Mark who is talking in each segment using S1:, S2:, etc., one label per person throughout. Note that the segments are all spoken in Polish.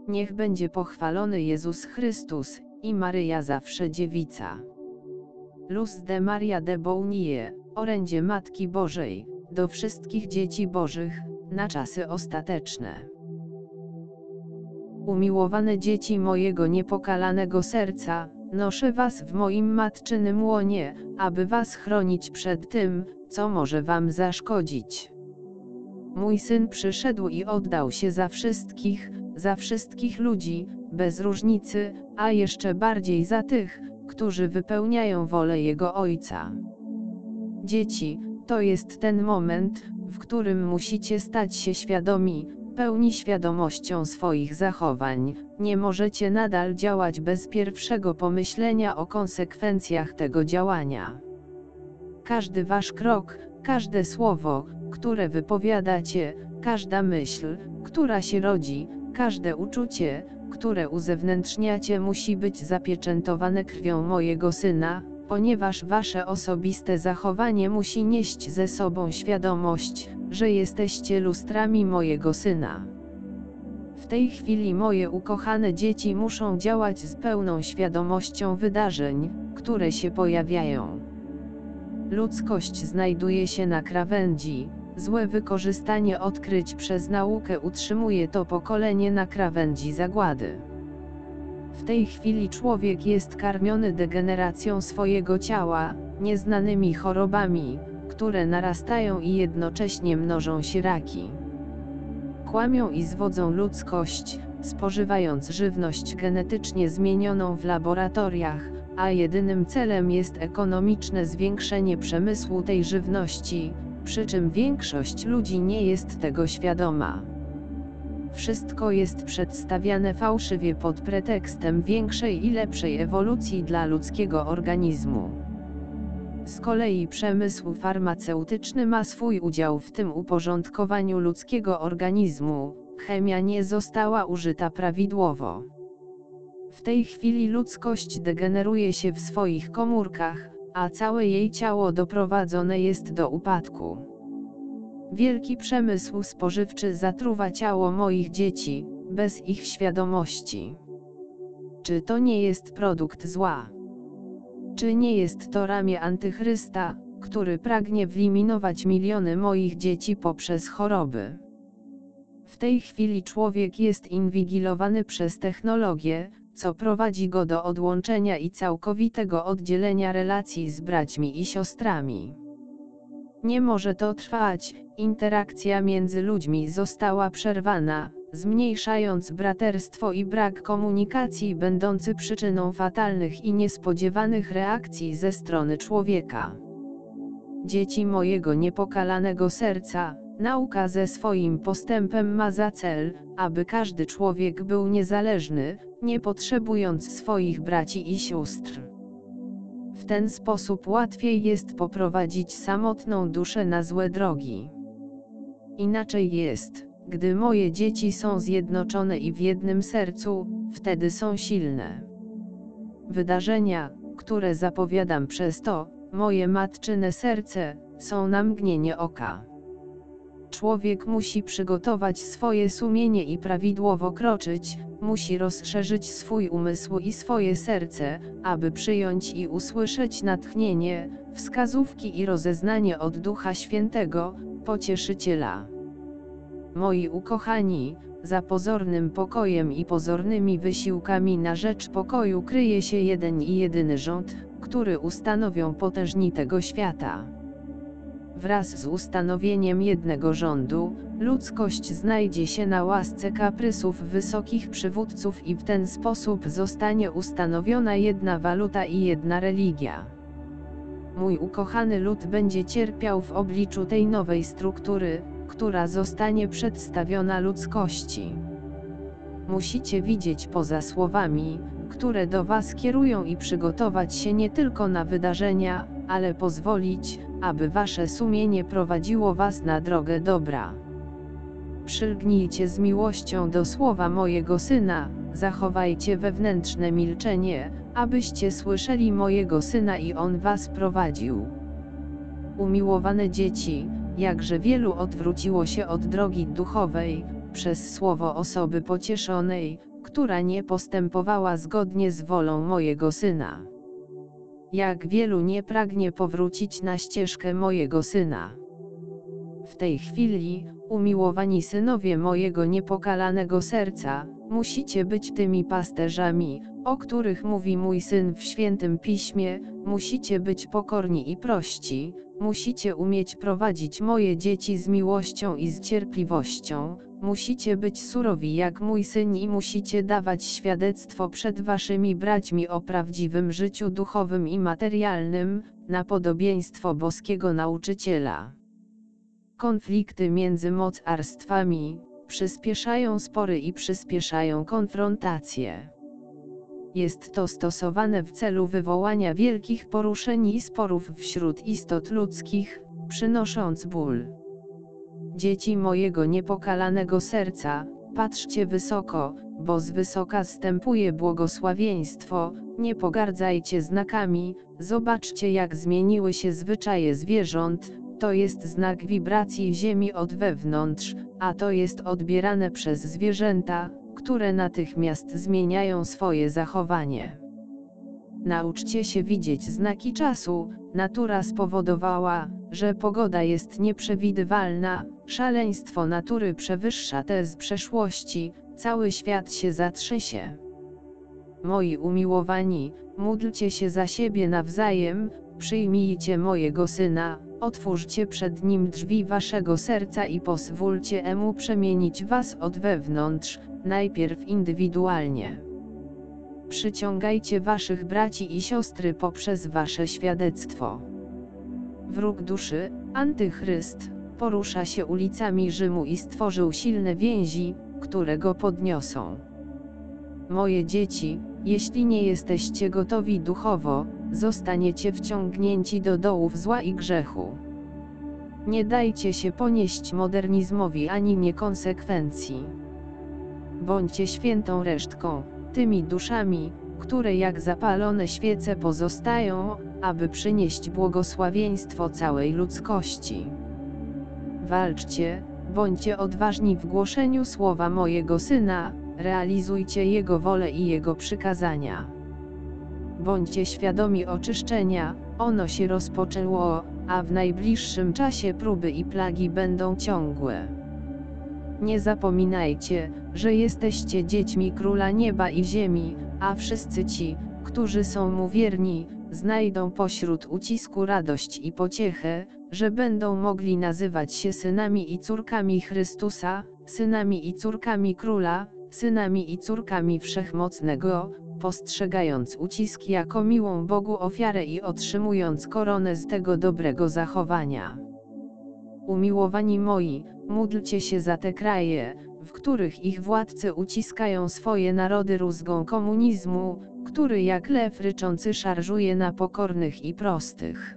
S1: Niech będzie pochwalony Jezus Chrystus i Maryja zawsze dziewica. Luz de Maria de Bounie, orędzie Matki Bożej, do wszystkich dzieci Bożych, na czasy ostateczne. Umiłowane dzieci mojego niepokalanego serca, noszę was w moim matczynym łonie, aby was chronić przed tym, co może wam zaszkodzić. Mój Syn przyszedł i oddał się za wszystkich ludzi, bez różnicy, a jeszcze bardziej za tych, którzy wypełniają wolę Jego Ojca. Dzieci, to jest ten moment, w którym musicie stać się świadomi, pełni świadomością swoich zachowań. Nie możecie nadal działać bez pierwszego pomyślenia o konsekwencjach tego działania. Każdy wasz krok, każde słowo, które wypowiadacie, każda myśl, która się rodzi, każde uczucie, które uzewnętrzniacie, musi być zapieczętowane krwią mojego Syna, ponieważ wasze osobiste zachowanie musi nieść ze sobą świadomość, że jesteście lustrami mojego Syna. W tej chwili moje ukochane dzieci muszą działać z pełną świadomością wydarzeń, które się pojawiają. Ludzkość znajduje się na krawędzi, złe wykorzystanie odkryć przez naukę utrzymuje to pokolenie na krawędzi zagłady. W tej chwili człowiek jest karmiony degeneracją swojego ciała, nieznanymi chorobami, które narastają i jednocześnie mnożą się raki. Kłamią i zwodzą ludzkość, spożywając żywność genetycznie zmienioną w laboratoriach, a jedynym celem jest ekonomiczne zwiększenie przemysłu tej żywności, przy czym większość ludzi nie jest tego świadoma. Wszystko jest przedstawiane fałszywie pod pretekstem większej i lepszej ewolucji dla ludzkiego organizmu. Z kolei przemysł farmaceutyczny ma swój udział w tym uporządkowaniu ludzkiego organizmu. Chemia nie została użyta prawidłowo. W tej chwili ludzkość degeneruje się w swoich komórkach, a całe jej ciało doprowadzone jest do upadku. Wielki przemysł spożywczy zatruwa ciało moich dzieci, bez ich świadomości. Czy to nie jest produkt zła? Czy nie jest to ramię Antychrysta, który pragnie wyeliminować miliony moich dzieci poprzez choroby? W tej chwili człowiek jest inwigilowany przez technologię, co prowadzi go do odłączenia i całkowitego oddzielenia relacji z braćmi i siostrami. Nie może to trwać, interakcja między ludźmi została przerwana, zmniejszając braterstwo i brak komunikacji będący przyczyną fatalnych i niespodziewanych reakcji ze strony człowieka. Dzieci mojego niepokalanego serca, nauka ze swoim postępem ma za cel, aby każdy człowiek był niezależny, nie potrzebując swoich braci i sióstr. W ten sposób łatwiej jest poprowadzić samotną duszę na złe drogi. Inaczej jest, gdy moje dzieci są zjednoczone i w jednym sercu, wtedy są silne. Wydarzenia, które zapowiadam przez to, moje matczyne serce, są na mgnienie oka. Człowiek musi przygotować swoje sumienie i prawidłowo kroczyć, musi rozszerzyć swój umysł i swoje serce, aby przyjąć i usłyszeć natchnienie, wskazówki i rozeznanie od Ducha Świętego, Pocieszyciela. Moi ukochani, za pozornym pokojem i pozornymi wysiłkami na rzecz pokoju kryje się jeden i jedyny rząd, który ustanowią potężni tego świata. Wraz z ustanowieniem jednego rządu, ludzkość znajdzie się na łasce kaprysów wysokich przywódców i w ten sposób zostanie ustanowiona jedna waluta i jedna religia. Mój ukochany lud będzie cierpiał w obliczu tej nowej struktury, która zostanie przedstawiona ludzkości. Musicie widzieć poza słowami, które do was kierują i przygotować się nie tylko na wydarzenia, ale pozwolić, aby wasze sumienie prowadziło was na drogę dobra. Przylgnijcie z miłością do słowa mojego Syna, zachowajcie wewnętrzne milczenie, abyście słyszeli mojego Syna i On was prowadził. Umiłowane dzieci, jakże wielu odwróciło się od drogi duchowej, przez słowo osoby pocieszonej, która nie postępowała zgodnie z wolą mojego Syna. Jak wielu nie pragnie powrócić na ścieżkę mojego Syna. W tej chwili, umiłowani synowie mojego niepokalanego serca, musicie być tymi pasterzami, o których mówi mój Syn w Świętym Piśmie, musicie być pokorni i prości, musicie umieć prowadzić moje dzieci z miłością i z cierpliwością, musicie być surowi jak mój Syn i musicie dawać świadectwo przed waszymi braćmi o prawdziwym życiu duchowym i materialnym, na podobieństwo boskiego nauczyciela. Konflikty między mocarstwami przyspieszają spory i przyspieszają konfrontacje. Jest to stosowane w celu wywołania wielkich poruszeń i sporów wśród istot ludzkich, przynosząc ból. Dzieci mojego niepokalanego serca, patrzcie wysoko, bo z wysoka zstępuje błogosławieństwo, nie pogardzajcie znakami, zobaczcie jak zmieniły się zwyczaje zwierząt, to jest znak wibracji ziemi od wewnątrz, a to jest odbierane przez zwierzęta, które natychmiast zmieniają swoje zachowanie. Nauczcie się widzieć znaki czasu, natura spowodowała, że pogoda jest nieprzewidywalna, szaleństwo natury przewyższa te z przeszłości, cały świat się zatrzęsie. Moi umiłowani, módlcie się za siebie nawzajem, przyjmijcie mojego Syna, otwórzcie przed Nim drzwi waszego serca i pozwólcie Mu przemienić was od wewnątrz, najpierw indywidualnie. Przyciągajcie waszych braci i siostry poprzez wasze świadectwo. Wróg duszy, Antychryst, porusza się ulicami Rzymu i stworzył silne więzi, które go podniosą. Moje dzieci, jeśli nie jesteście gotowi duchowo, zostaniecie wciągnięci do dołów zła i grzechu. Nie dajcie się ponieść modernizmowi ani niekonsekwencji. Bądźcie świętą resztką, tymi duszami, które jak zapalone świece pozostają, aby przynieść błogosławieństwo całej ludzkości. Walczcie, bądźcie odważni w głoszeniu słowa mojego Syna, realizujcie Jego wolę i Jego przykazania. Bądźcie świadomi oczyszczenia, ono się rozpoczęło, a w najbliższym czasie próby i plagi będą ciągłe. Nie zapominajcie, że jesteście dziećmi Króla Nieba i Ziemi, a wszyscy ci, którzy są Mu wierni, znajdą pośród ucisku radość i pociechę, że będą mogli nazywać się synami i córkami Chrystusa, synami i córkami Króla, synami i córkami Wszechmocnego, postrzegając ucisk jako miłą Bogu ofiarę i otrzymując koronę z tego dobrego zachowania. Umiłowani moi, módlcie się za te kraje, w których ich władcy uciskają swoje narody rózgą komunizmu, który jak lew ryczący szarżuje na pokornych i prostych.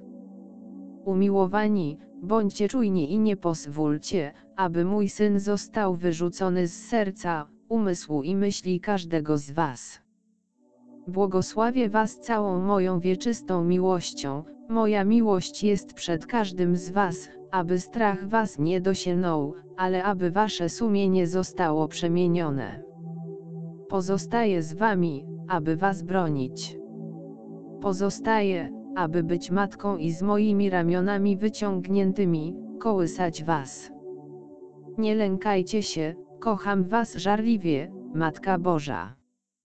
S1: Umiłowani, bądźcie czujni i nie pozwólcie, aby mój Syn został wyrzucony z serca, umysłu i myśli każdego z was. Błogosławię was całą moją wieczystą miłością, moja miłość jest przed każdym z was, aby strach was nie dosięgnął, ale aby wasze sumienie zostało przemienione. Pozostaję z wami, aby was bronić. Pozostaję, aby być matką i z moimi ramionami wyciągniętymi, kołysać was. Nie lękajcie się, kocham was żarliwie, Matka Boża.